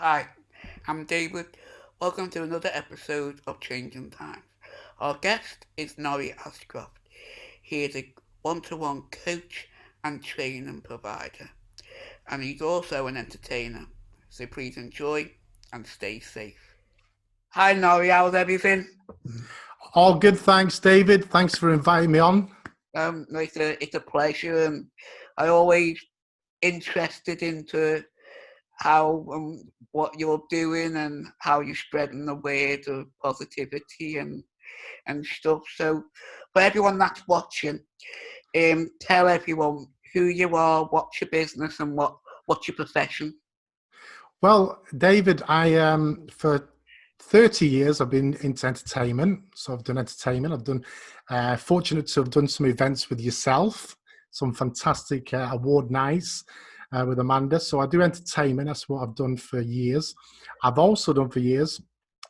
Hi, I'm David. Welcome to another episode of Changing Times. Our guest is Norry Ascroft. He is a one-to-one coach and training provider, and he's also an entertainer. So please enjoy and stay safe. Hi Norry, how's everything? All good, thanks, David. Thanks for inviting me on. It's a pleasure, and I always interested into how what you're doing and how you're spreading the word of positivity and stuff. So, for everyone that's watching, tell everyone who you are, what's your business, and what's your profession. Well, David, I for 30 years I've been into entertainment. So I've done entertainment. I've done fortunate to have done some events with yourself, some fantastic award nights with Amanda. So I do entertainment. That's what I've done for years. I've also done for years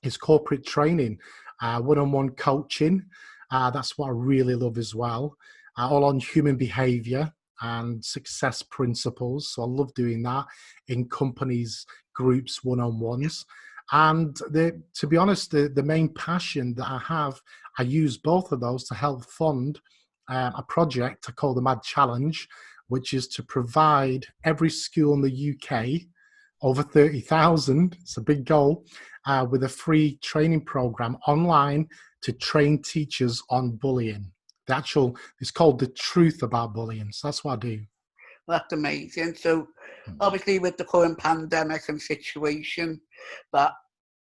is corporate training, one-on-one coaching. That's what I really love as well. All on human behavior and success principles. So I love doing that in companies, groups, one-on-ones. And to be honest, the main passion that I have, I use both of those to help fund a project I call the Mad Challenge, which is to provide every school in the UK, over 30,000, it's a big goal, with a free training program online to train teachers on bullying. It's called The Truth About Bullying. So that's what I do. That's amazing. So, obviously, with the current pandemic and situation, that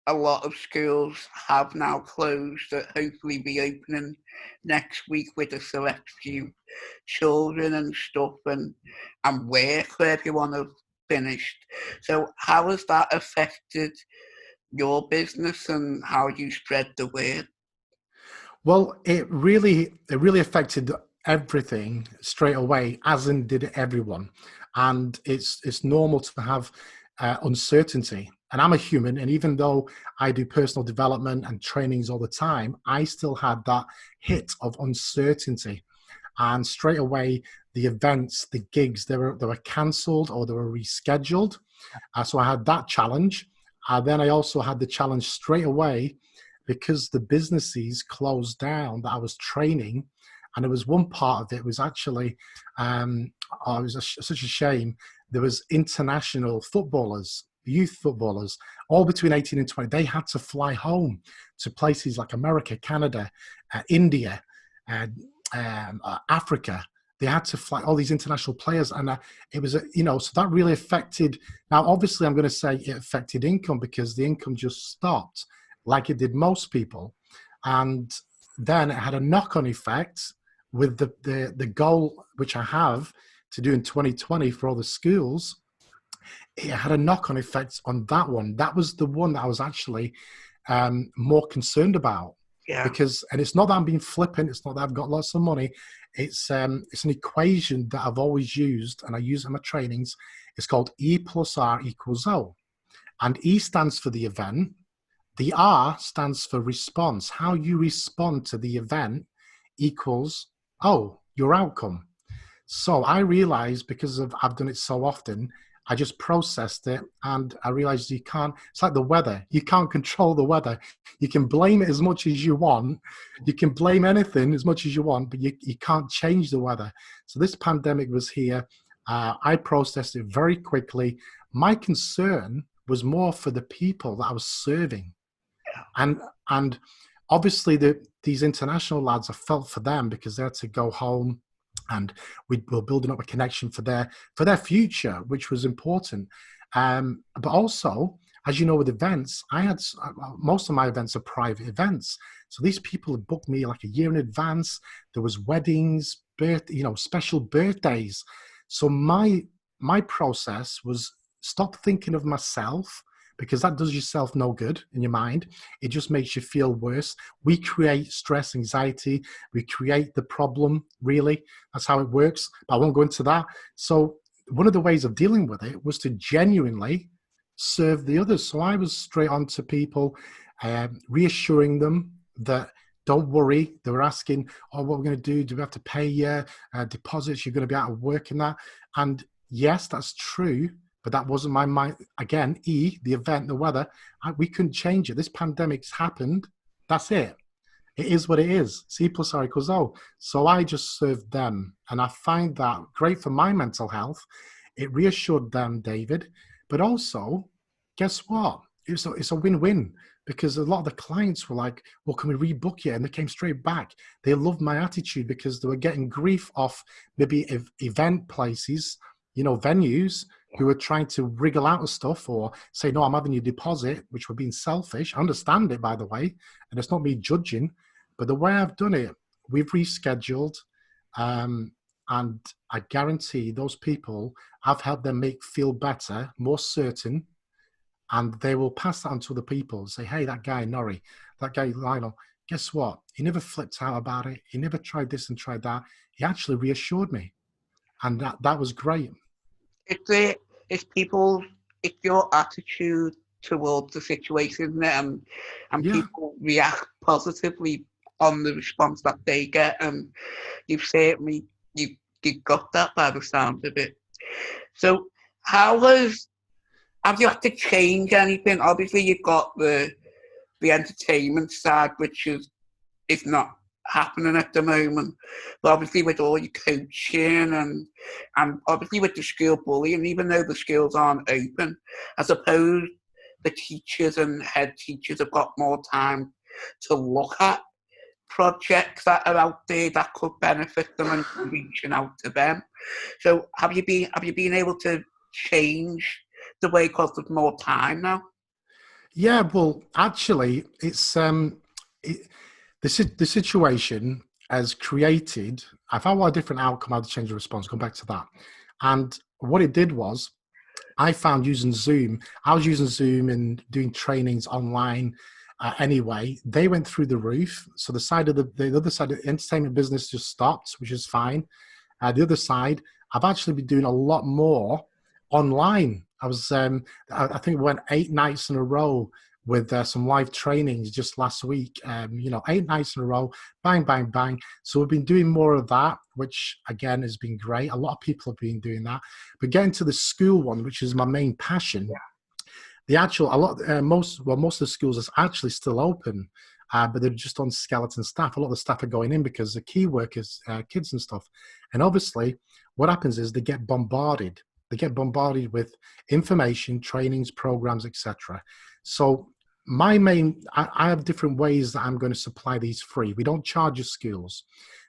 a lot of schools have now closed, that hopefully reopening next week with a select few children and stuff and work for everyone have finished. So how has that affected your business and how you spread the word? Well, it really affected everything straight away, as in did everyone. And it's normal to have uncertainty. And I'm a human, and even though I do personal development and trainings all the time, I still had that hit of uncertainty. And straight away, the events, the gigs, they were cancelled or they were rescheduled. So I had that challenge. Then I also had the challenge straight away because the businesses closed down that I was training. And there was one part of it was actually, it was such a shame. There was international footballers, youth footballers, all between 18 and 20. They had to fly home to places like America, Canada, India, uh, Africa. They had to fly all these international players, and it was, so that really affected. Now, obviously, I'm going to say it affected income because the income just stopped, like it did most people, and then it had a knock-on effect with the goal which I have to do in 2020 for all the schools. It had a knock-on effect on that one. That was the one that I was actually more concerned about Yeah, because, and it's not that I'm being flippant. It's not that I've got lots of money. It's an equation that I've always used, and I use it in my trainings. It's called E plus R equals O, and E stands for the event. The R stands for response. How you respond to the event equals O, your outcome. So I realized because of I've done it so often, I just processed it and I realized you can't, it's like the weather. You can't control the weather. You can blame it as much as you want. You can blame anything as much as you want, but you can't change the weather. So this pandemic was here. I processed it very quickly. My concern was more for the people that I was serving. And and obviously these international lads, I felt for them because they had to go home and we were building up a connection for their future, which was important. But also, as you know, with events, I had most of my events are private events. So these people had booked me like a year in advance. There was weddings, special birthdays. So my process was stop thinking of myself because that does yourself no good in your mind. It just makes you feel worse. We create stress, anxiety. We create the problem, really. That's how it works. But I won't go into that. So one of the ways of dealing with it was to genuinely serve the others. So I was straight on to people, reassuring them that don't worry. They were asking, oh, what we're going to do? Do we have to pay deposits? You're going to be out of work and that. And yes, that's true. but that wasn't my mind. Again, the event, the weather, we couldn't change it. This pandemic's happened. That's it. It is what it is. C plus R equals O. So I just served them. And I find that great for my mental health. It reassured them, David. But also, guess what? It's a win-win, because a lot of the clients were like, well, can we rebook you? And they came straight back. They loved my attitude because they were getting grief off maybe event places, venues who were trying to wriggle out of stuff or say, no, I'm having your deposit, which were being selfish. I understand it, by the way. And it's not me judging. But the way I've done it, we've rescheduled, and I guarantee those people, I've helped them feel better, more certain, and they will pass that on to other people and say, hey, that guy, Norry, that guy, Lionel, guess what? He never flipped out about it. He never tried this and tried that. He actually reassured me. And that was great. It's people, it's your attitude towards the situation, and Yeah. people react positively on the response that they get, and you've certainly you got that by the sound of it. So have you had to change anything? Obviously you've got the entertainment side, which is not happening at the moment. But obviously with all your coaching and obviously with the school bullying, even though the schools aren't open, I suppose the teachers and head teachers have got more time to look at projects that are out there that could benefit them and reaching out to them. So have you been able to change the way because there's more time now? Yeah, well, actually, it's the situation has created. If I want a different outcome, I'd change the response. Come back to that. And what it did was, I found using Zoom. I was using Zoom and doing trainings online. Anyway, they went through the roof. So the other side of the entertainment business just stopped, which is fine. The other side, I've actually been doing a lot more online. I think we went 8 nights in a row with some live trainings just last week. 8 nights in a row, bang, bang, bang. So we've been doing more of that, which again has been great. A lot of people have been doing that. But getting to the school one, which is my main passion, most of the schools are actually still open, but they're just on skeleton staff. A lot of the staff are going in because the key workers, kids and stuff. And obviously, what happens is they get bombarded. They get bombarded with information, trainings, programs, etc. So I have different ways that I'm going to supply these free. We don't charge your schools.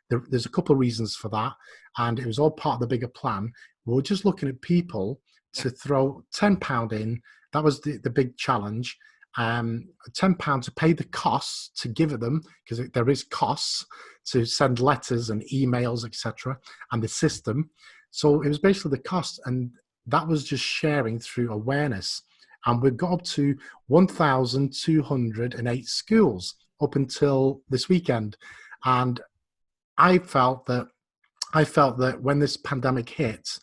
There's a couple of reasons for that, and it was all part of the bigger plan. We were just looking at people to throw £10 in. That was the big challenge. £10 to pay the costs to give it them, because there is costs to send letters and emails, etc., and the system. So it was basically the cost, and that was just sharing through awareness. And we've got up to 1,208 schools up until this weekend. And I felt that when this pandemic hit,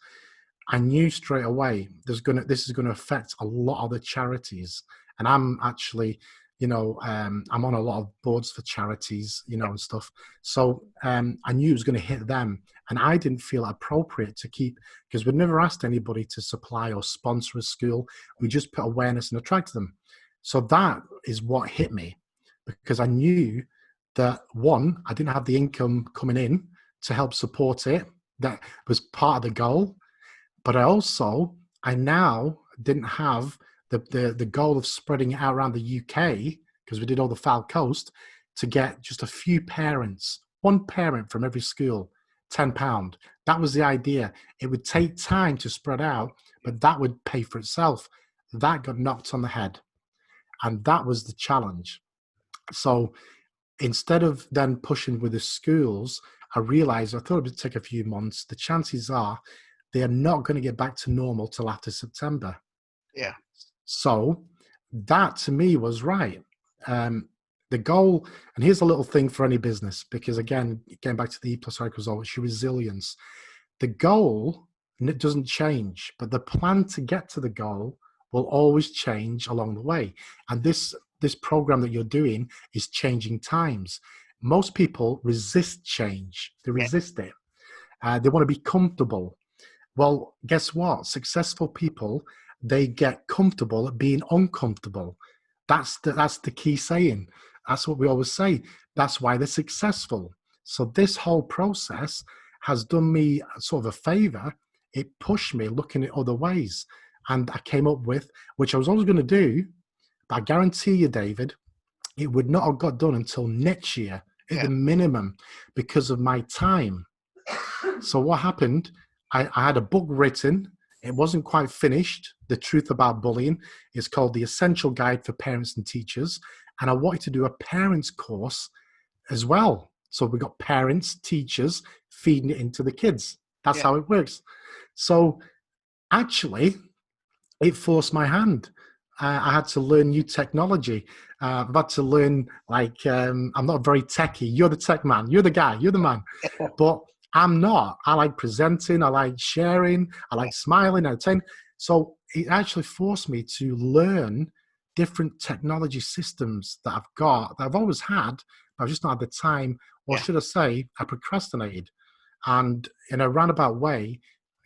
I knew straight away this is going to affect a lot of the charities. And I'm actually, I'm on a lot of boards for charities, and stuff. So I knew it was going to hit them. And I didn't feel appropriate to keep, because we'd never asked anybody to supply or sponsor a school. We just put awareness and attract them. So that is what hit me, because I knew that, one, I didn't have the income coming in to help support it. That was part of the goal. But I now didn't have the goal of spreading it out around the UK, because we did all the Foul Coast, to get just a few parents, one parent from every school, £10. That was the idea. It would take time to spread out, but that would pay for itself. That got knocked on the head. And that was the challenge. So instead of then pushing with the schools, I realized I thought it would take a few months. The chances are they are not going to get back to normal till after September. Yeah. So that to me was right. The goal, and here's a little thing for any business, because again, getting back to the E plus R equals O, it's your resilience. The goal, and it doesn't change, but the plan to get to the goal will always change along the way. And this program that you're doing is changing times. Most people resist change. They resist it. They want to be comfortable. Well, guess what? Successful people they get comfortable at being uncomfortable. That's the key saying. That's what we always say. That's why they're successful. So this whole process has done me sort of a favor. It pushed me looking at other ways. And I came up with, which I was always going to do, but I guarantee you, David, it would not have got done until next year at the minimum because of my time. So what happened, I had a book written. It wasn't quite finished. The Truth About Bullying. It's called The Essential Guide for Parents and Teachers. And I wanted to do a parents course as well. So we got parents, teachers feeding it into the kids. That's how it works. So actually, it forced my hand. I had to learn new technology. I've had to learn, like, I'm not very techie. You're the tech man. You're the guy. You're the man. But I'm not. I like presenting. I like sharing. I like smiling. So it actually forced me to learn different technology systems that I've got, that I've always had, but I've just not had the time, or should I say, I procrastinated. And in a roundabout way,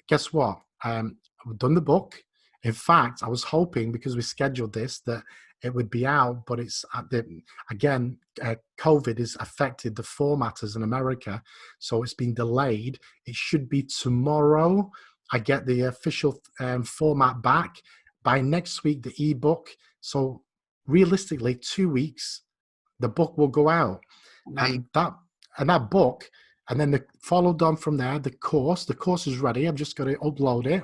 guess what? I've done the book. In fact, I was hoping, because we scheduled this, that it would be out, but it's again, COVID has affected the formatters in America, so it's been delayed. It should be tomorrow. I get the official format back by next week, the ebook. So realistically, 2 weeks, the book will go out, and that book, and then the followed on from there, the course. The course is ready. I've just got to upload it.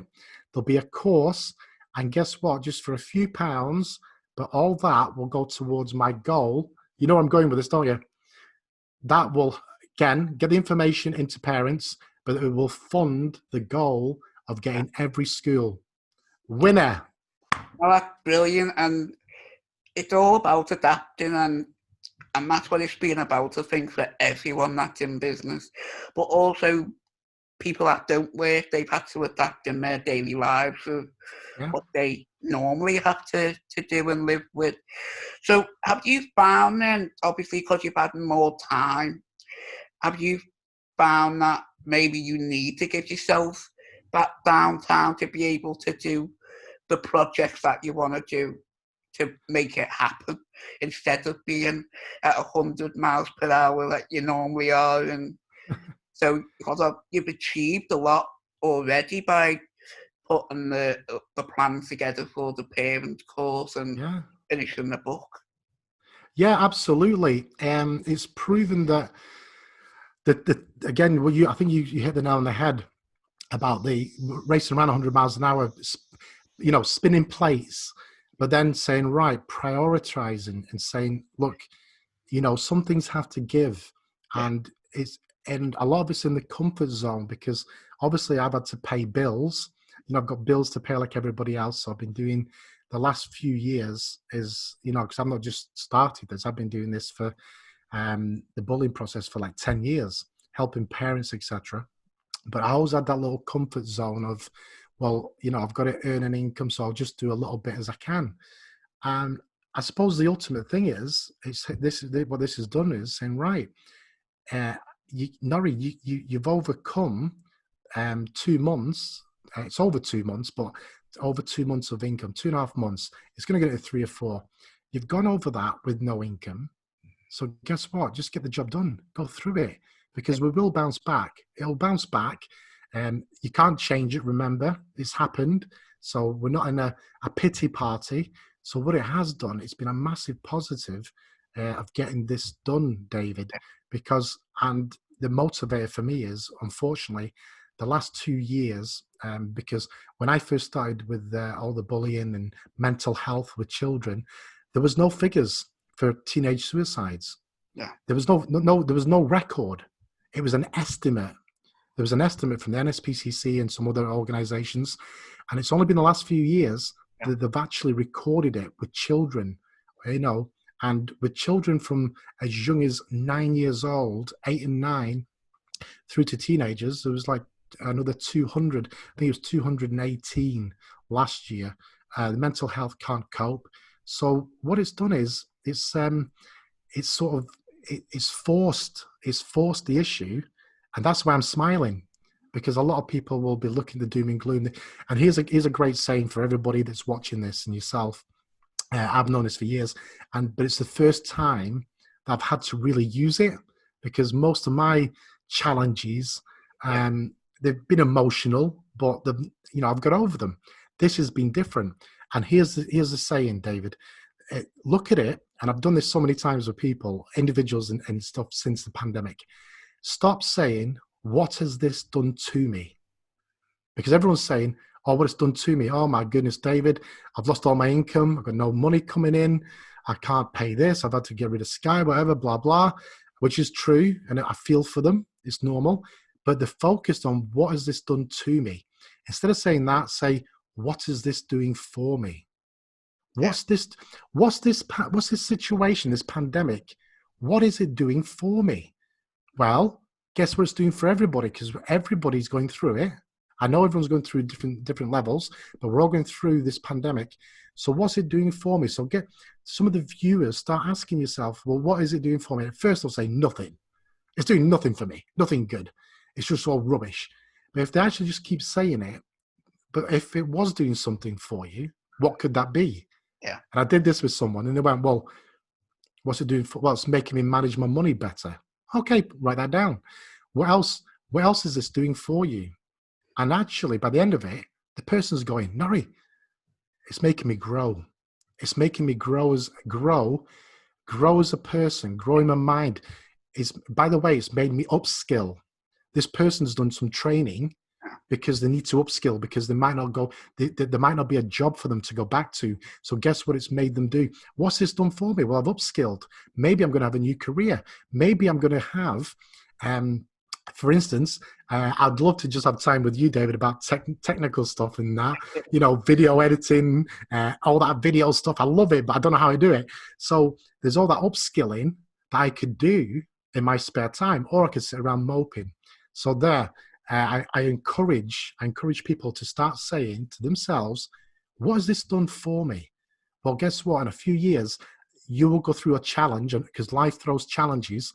There'll be a course, and guess what? Just for a few pounds, but all that will go towards my goal. You know where I'm going with this, don't you? That will, again, get the information into parents, but it will fund the goal of getting every school winner. Well, that's brilliant, and it's all about adapting, and that's what it's been about, I think, for everyone that's in business. But also, people that don't work, they've had to adapt in their daily lives of what they normally have to do and live with. So have you found then, obviously because you've had more time, have you found that maybe you need to give yourself that downtime to be able to do the projects that you want to do, to make it happen, instead of being at 100 miles per hour like you normally are? And so because you've achieved a lot already by putting the plan together for the parent course and finishing the book. Yeah, absolutely. It's proven that again, I think you hit the nail on the head about the racing around 100 miles an hour, spinning plates, but then saying, right, prioritizing and saying, look, some things have to give. And a lot of it's in the comfort zone, because obviously I've had to pay bills. I've got bills to pay like everybody else. So I've been doing the last few years because I'm not just started this. I've been doing this for the bullying process for like 10 years, helping parents, etc. But I always had that little comfort zone of, well, I've got to earn an income, so I'll just do a little bit as I can. And I suppose the ultimate thing is, what this has done is saying, right, Norry, you've overcome 2 months. It's over 2 months, but over 2 months of income, 2.5 months. It's going to get to 3 or 4. You've gone over that with no income. So guess what? Just get the job done. Go through it, because we will bounce back. It'll bounce back. You can't change it. Remember, it's happened. So we're not in a pity party. So what it has done, it's been a massive positive of getting this done, David, and the motivator for me is, unfortunately, the last 2 years, because when I first started with all the bullying and mental health with children, there was no figures for teenage suicides. Yeah. There was no record. It was an estimate. There was an estimate from the NSPCC and some other organizations, and it's only been the last few years that they've actually recorded it with children, and with children from as young as 9 years old, 8 and 9, through to teenagers. There was like another 200. I think it was 218 last year. The mental health can't cope. So what it's done is it's forced the issue, and that's why I'm smiling, because a lot of people will be looking at doom and gloom. And here's a great saying for everybody that's watching this and yourself. I've known this for years, but it's the first time that I've had to really use it, because most of my challenges, Yeah. they've been emotional, but I've got over them. This has been different. And here's the saying, David. Look at it, and I've done this so many times with people, individuals, and stuff since the pandemic. Stop saying, "What has this done to me?" Because everyone's saying, "Oh, what it's done to me. Oh my goodness, David, I've lost all my income. I've got no money coming in. I can't pay this. I've had to get rid of Sky, whatever, blah, blah," which is true. And I feel for them. It's normal. But they're focused on, what has this done to me? Instead of saying that, say, what is this doing for me? Yeah. What's this situation, this pandemic? What is it doing for me? Well, guess what it's doing for everybody, because everybody's going through it. I know everyone's going through different levels, but we're all going through this pandemic. So what's it doing for me? So get some of the viewers, start asking yourself, well, what is it doing for me? At first they'll say nothing. It's doing nothing for me, nothing good. It's just all rubbish. But if they actually just keep saying it, but if it was doing something for you, what could that be? Yeah. And I did this with someone, and they went, well, what's it doing for? Well, it's making me manage my money better. Okay, write that down. What else? What else is this doing for you? And actually, by the end of it, the person's going, Norry, it's making me grow. It's making me grow as a person, grow in my mind. By the way, it's made me upskill. This person's done some training because they need to upskill, because they might not go, there might not be a job for them to go back to. So guess what it's made them do? What's this done for me? Well, I've upskilled. Maybe I'm going to have a new career. Maybe I'm going to have, for instance, I'd love to just have time with you, David, about technical stuff and that, video editing, all that video stuff. I love it, but I don't know how I do it. So there's all that upskilling that I could do in my spare time, or I could sit around moping. So there, I encourage people to start saying to themselves, what has this done for me? Well, guess what? In a few years, you will go through a challenge, because life throws challenges.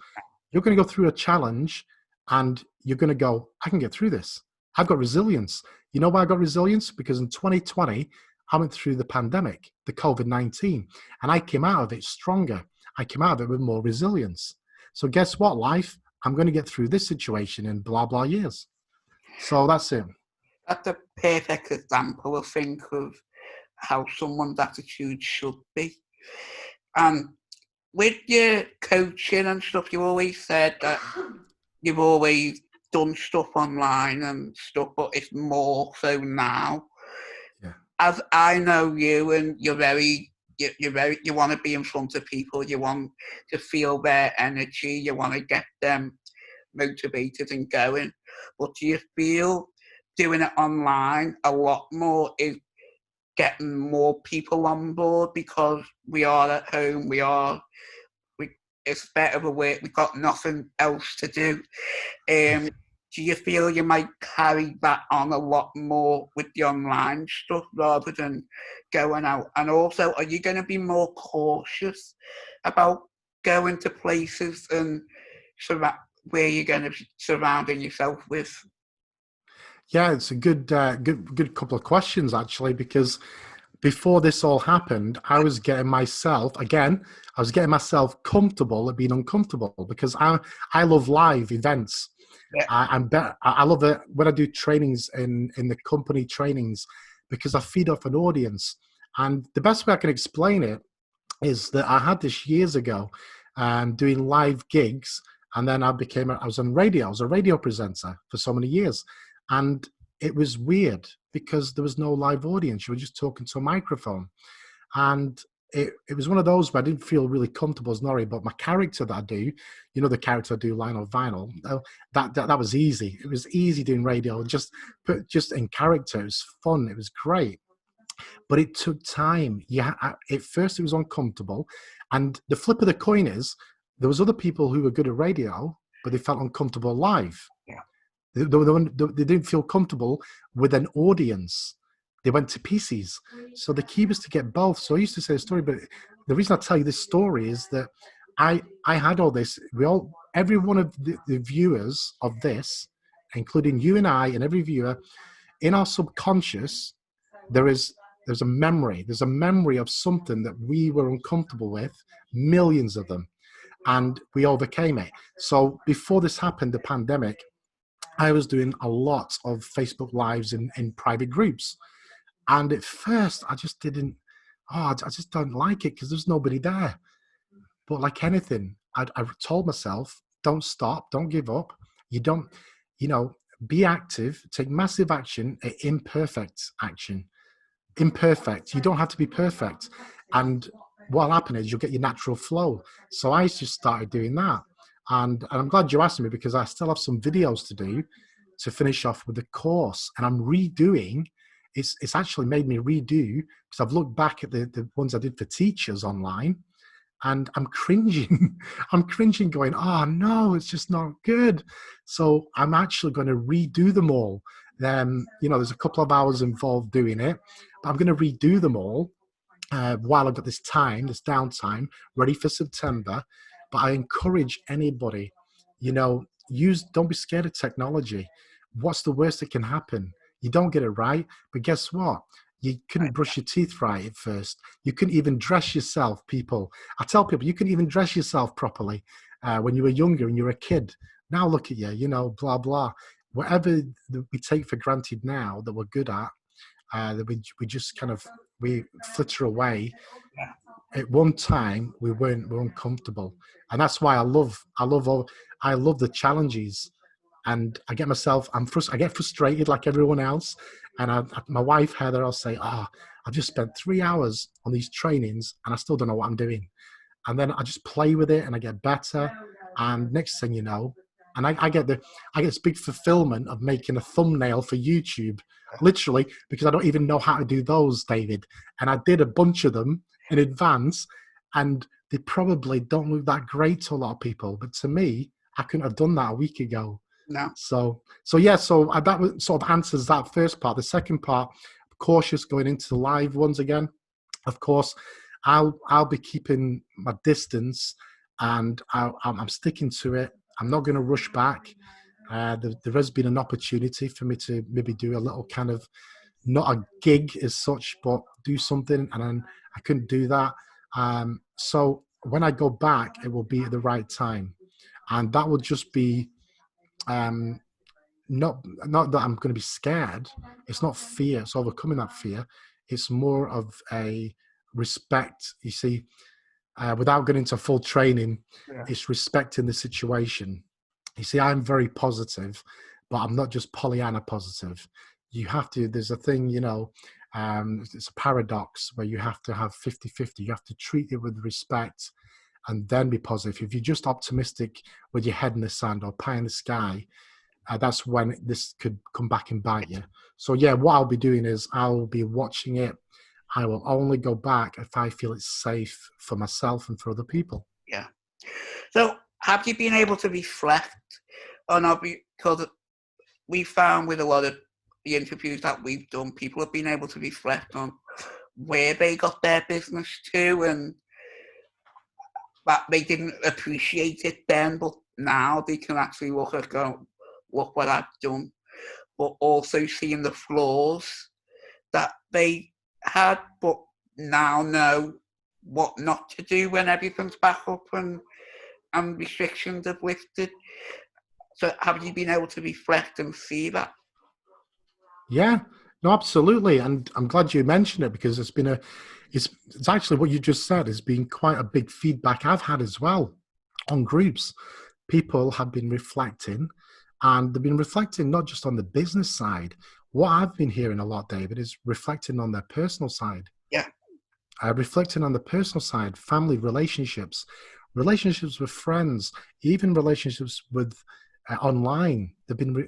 You're going to go through a challenge, and you're going to go, I can get through this. I've got resilience. You know why I got resilience? Because in 2020, I went through the pandemic, the COVID-19, and I came out of it stronger. I came out of it with more resilience. So guess what, life? I'm going to get through this situation in blah, blah years. So that's it. That's a perfect example, I think, of how someone's attitude should be. And with your coaching and stuff, you always said that you've always done stuff online and stuff, but it's more so now. Yeah. As I know you, and you want to be in front of people, you want to feel their energy, you want to get them motivated and going. But do you feel doing it online a lot more is getting more people on board, because we are at home, it's better of a way, we've got nothing else to do. Do you feel you might carry that on a lot more with the online stuff rather than going out? And also, are you going to be more cautious about going to places and where you're going to be surrounding yourself with? Yeah, it's a good couple of questions, actually, because before this all happened, I was getting myself comfortable at being uncomfortable, because I love live events. Yeah. I love it when I do trainings in the company trainings, because I feed off an audience. And the best way I can explain it is that I had this years ago, doing live gigs, and then I was on radio. I was a radio presenter for so many years, and it was weird because there was no live audience. You were just talking to a microphone, and it was one of those where I didn't feel really comfortable as Norry. But my character that I do, the character I do, Lionel Vinyl, that was easy. It was easy doing radio, just in character. It was fun. It was great. But it took time. At first it was uncomfortable. And the flip of the coin is, there was other people who were good at radio, but they felt uncomfortable live. Yeah. They didn't feel comfortable with an audience. They went to pieces. So the key was to get both. So I used to say a story, but the reason I tell you this story is that I had all this. Every one of the viewers of this including you and I and every viewer, in our subconscious, there's a memory. There's a memory of something that we were uncomfortable with, millions of them, and we overcame it. So before this happened, the pandemic, I was doing a lot of Facebook Lives in private groups. And at first, I just didn't, I just don't like it because there's nobody there. But like anything, I told myself, don't stop, don't give up. You don't, you know, be active, take massive action, imperfect action. Imperfect. You don't have to be perfect. And what'll happen is you'll get your natural flow. So I just started doing that. And I'm glad you asked me because I still have some videos to do to finish off with the course. And I'm redoing, it's actually made me redo because I've looked back at the ones I did for teachers online and I'm cringing. I'm cringing going, oh no, it's just not good. So I'm actually going to redo them all. There's a couple of hours involved doing it, but I'm going to redo them all while I've got this time, this downtime, ready for September. But I encourage anybody, don't be scared of technology. What's the worst that can happen? You don't get it right, but guess what? You couldn't brush your teeth right at first. You couldn't even dress yourself, people. I tell people, you couldn't even dress yourself properly when you were younger and you were a kid. Now look at you, blah, blah. Whatever that we take for granted now that we're good at, that we just we flitter away. At one time, we weren't comfortable. And that's why I love the challenges. And I get myself, I get frustrated like everyone else. And my wife, Heather, I'll say, I've just spent 3 hours on these trainings and I still don't know what I'm doing. And then I just play with it and I get better. And next thing you know, and I get this big fulfillment of making a thumbnail for YouTube, literally, because I don't even know how to do those, David. And I did a bunch of them in advance and they probably don't look that great to a lot of people. But to me, I couldn't have done that a week ago. No. So that sort of answers that first part. The second part, cautious going into the live ones again. Of course, I'll be keeping my distance, and I'm sticking to it. I'm not going to rush back. There has been an opportunity for me to maybe do a little kind of, not a gig as such, but do something, and then I couldn't do that. So when I go back, it will be at the right time, and that will just be. Not that I'm going to be scared. It's not fear. It's overcoming that fear. It's more of a respect. You see, without getting into full training, it's respecting the situation. You see, I'm very positive, but I'm not just Pollyanna positive. You have to, there's a thing, it's a paradox where you have to have 50-50. You have to treat it with respect and then be positive. If you're just optimistic with your head in the sand or pie in the sky, that's when this could come back and bite you. So yeah, what I'll be doing is I'll be watching it. I will only go back if I feel it's safe for myself and for other people. Yeah. So have you been able to reflect on, because we found with a lot of the interviews that we've done, people have been able to reflect on where they got their business to, and that they didn't appreciate it then, but now they can actually look at go, look what I've done, but also seeing the flaws that they had, but now know what not to do when everything's back up and restrictions have lifted. So have you been able to reflect and see that? Yeah, no, absolutely. And I'm glad you mentioned it because it's actually what you just said has been quite a big feedback I've had as well on groups. People have been reflecting, and they've been reflecting not just on the business side. What I've been hearing a lot, David, is reflecting on their personal side. Yeah. Reflecting on the personal side, family relationships, relationships with friends, even relationships with online.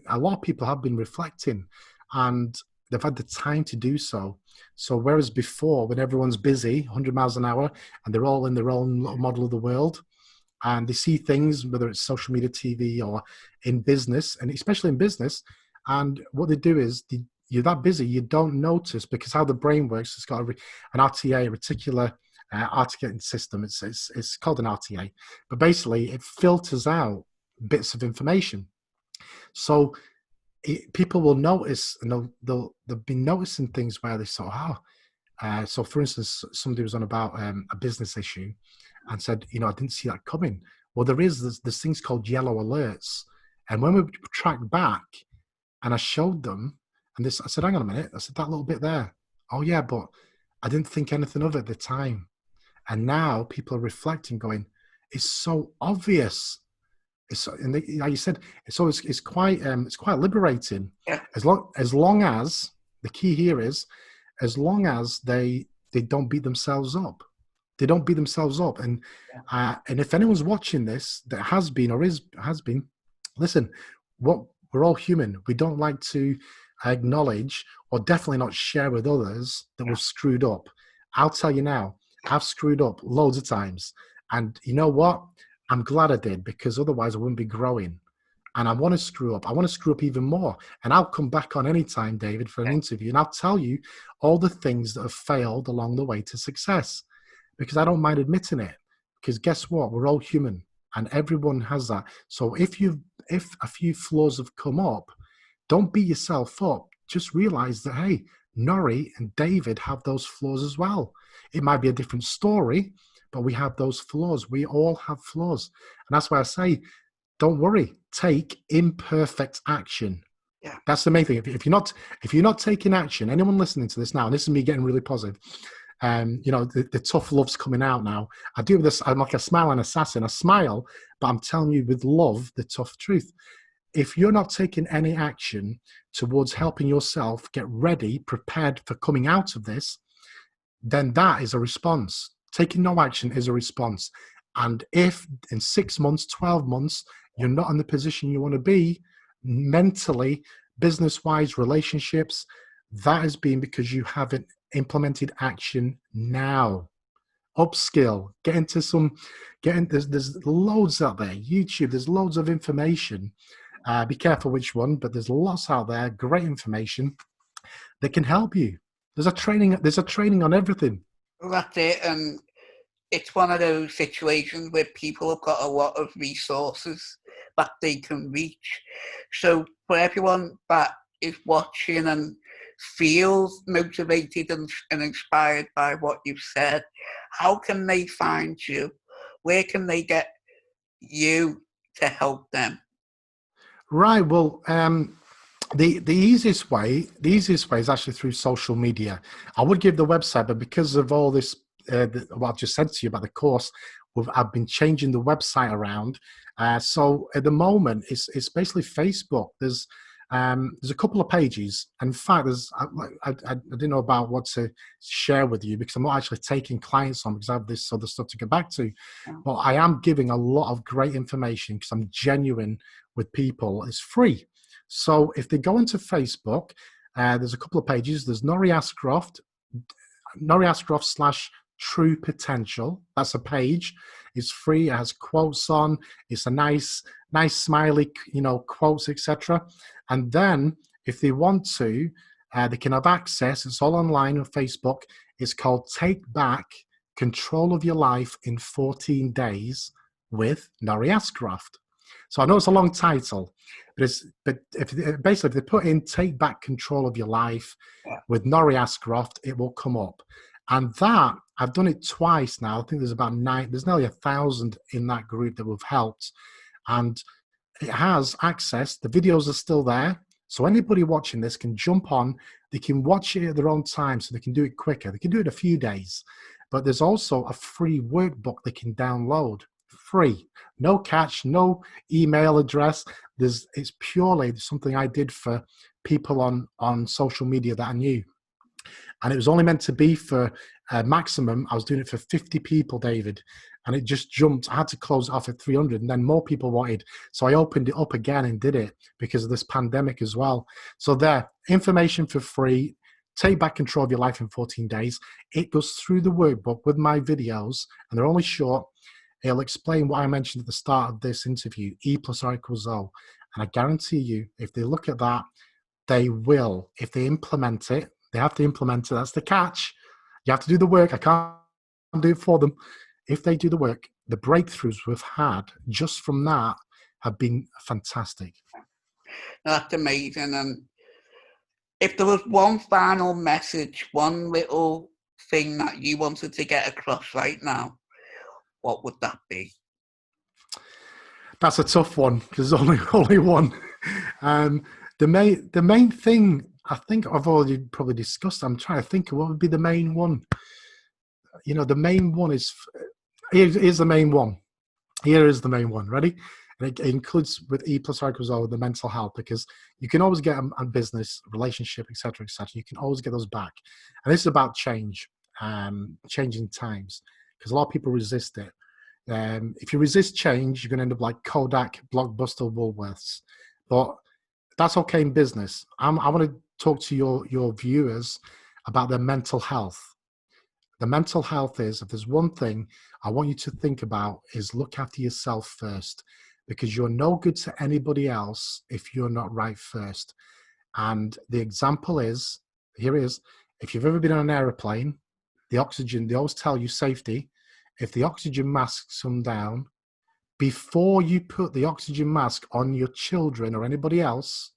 A lot of people have been reflecting, and they've had the time to do so. So whereas before, when everyone's busy, 100 miles an hour, and they're all in their own little model of the world, and they see things, whether it's social media, TV, or in business, and especially in business, and what they do is you're that busy, you don't notice, because how the brain works, it's got an RTA, a reticular articulating system. It's called an RTA, but basically it filters out bits of information. So people will notice, and they'll be noticing things where they sort of, so for instance, somebody was on about a business issue and said, I didn't see that coming. Well, there's things called yellow alerts. And when we tracked back and I showed them, and I said, hang on a minute, I said, that little bit there. Oh yeah, but I didn't think anything of it at the time. And now people are reflecting, going, it's so obvious. Like you said, it's quite liberating. Yeah. As long as the key here is, as long as they don't beat themselves up. They don't beat themselves up. And if anyone's watching this that has been, listen, we're all human. We don't like to acknowledge, or definitely not share with others, that we've screwed up. I'll tell you now, I've screwed up loads of times. And you know what? I'm glad I did, because otherwise I wouldn't be growing. And I want to screw up. I want to screw up even more. And I'll come back on any time, David, for an interview, and I'll tell you all the things that have failed along the way to success, because I don't mind admitting it. Because guess what? We're all human, and everyone has that. So if a few flaws have come up, don't beat yourself up. Just realize that, hey, Norry and David have those flaws as well. It might be a different story, but we have those flaws. We all have flaws. And that's why I say, don't worry, take imperfect action. Yeah. That's the main thing. If you're not taking action, anyone listening to this now, and this is me getting really positive, the tough love's coming out now. I do this, I'm like a smiling assassin. I smile, but I'm telling you with love, the tough truth. If you're not taking any action towards helping yourself get ready, prepared for coming out of this, then that is a response. Taking no action is a response. And if in 6 months, 12 months, you're not in the position you want to be mentally, business-wise, relationships, that has been because you haven't implemented action now. Upskill, there's loads out there. YouTube, there's loads of information. Be careful which one, but there's lots out there, great information that can help you. There's a training on everything. Well, that's it. And it's one of those situations where people have got a lot of resources that they can reach. So for everyone that is watching and feels motivated and inspired by what you've said, how can they find you? Where can they get you to help them? Right. Well, the easiest way is actually through social media. I would give the website, but because of all this, what I've just said to you about the course, I've been changing the website around. So at the moment, it's basically Facebook. There's a couple of pages. And in fact, I didn't know about what to share with you, because I'm not actually taking clients on, because I have this other stuff to get back to. But I am giving a lot of great information because I'm genuine with people. It's free. So if they go into Facebook, there's a couple of pages. There's Norry Ascroft / True Potential. That's a page. It's free. It has quotes on. It's a nice smiley, quotes, etc. And then if they want to, they can have access. It's all online on Facebook. It's called Take Back Control of Your Life in 14 Days with Norry Ascroft. So I know it's a long title, but if they put in Take Back Control of Your Life with Norry Ascroft, it will come up. And that, I've done it twice now. I think there's about 9, there's nearly 1,000 in that group that we've helped. And it has access. The videos are still there. So anybody watching this can jump on. They can watch it at their own time, so they can do it quicker. They can do it a few days. But there's also a free workbook they can download. Free. No catch, no email address. It's purely something I did for people on social media that I knew. And it was only meant to be for maximum. I was doing it for 50 people, David. And it just jumped. I had to close it off at 300, and then more people wanted. So I opened it up again and did it because of this pandemic as well. So there, information for free. Take back control of your life in 14 days. It goes through the workbook with my videos, and they're only short. It'll explain what I mentioned at the start of this interview, E + R = O. And I guarantee you, if they look at that, they will. If they implement it, they have to implement it. That's the catch. You have to do the work. I can't do it for them. If they do the work, the breakthroughs we've had just from that have been fantastic. That's amazing. And if there was one final message, one little thing that you wanted to get across right now, what would that be? That's a tough one because there's only one. The main thing I think I've already probably discussed. I'm trying to think of what would be the main one. The main one is here's the main one. Here is the main one. Ready? And it includes with E plus R equals O the mental health, because you can always get a business, relationship, etc., etc. You can always get those back. And this is about change, changing times, because a lot of people resist it. If you resist change, you're going to end up like Kodak, Blockbuster, Woolworths. But that's okay in business. I want to talk to your viewers about their mental health. The mental health is, if there's one thing I want you to think about, is look after yourself first, because you're no good to anybody else if you're not right first. And the example is, here is, if you've ever been on an aeroplane, the oxygen, they always tell you safety. If the oxygen masks come down, before you put the oxygen mask on your children or anybody else,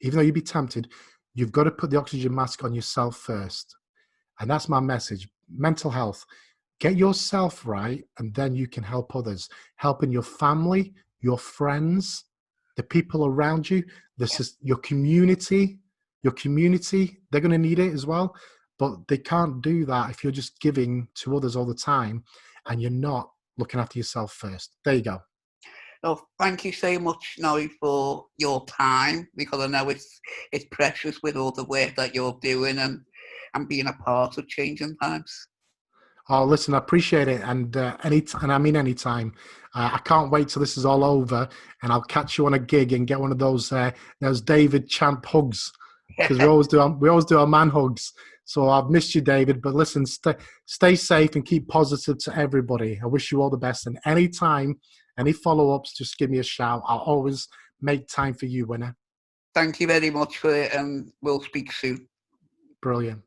even though you'd be tempted, you've got to put the oxygen mask on yourself first. And that's my message. Mental health. Get yourself right, and then you can help others. Helping your family, your friends, the people around you, your community. Your community, they're going to need it as well. But they can't do that if you're just giving to others all the time and you're not looking after yourself first. There you go. Well, thank you so much, Norry, for your time, because I know it's precious with all the work that you're doing and being a part of changing times. Oh, listen, I appreciate it, and I mean anytime. I can't wait till this is all over, and I'll catch you on a gig and get one of those David Champ hugs, because we always do our man hugs. So I've missed you, David. But listen, stay safe and keep positive to everybody. I wish you all the best. And anytime, any follow-ups, just give me a shout. I'll always make time for you, winner. Thank you very much for it, and we'll speak soon. Brilliant.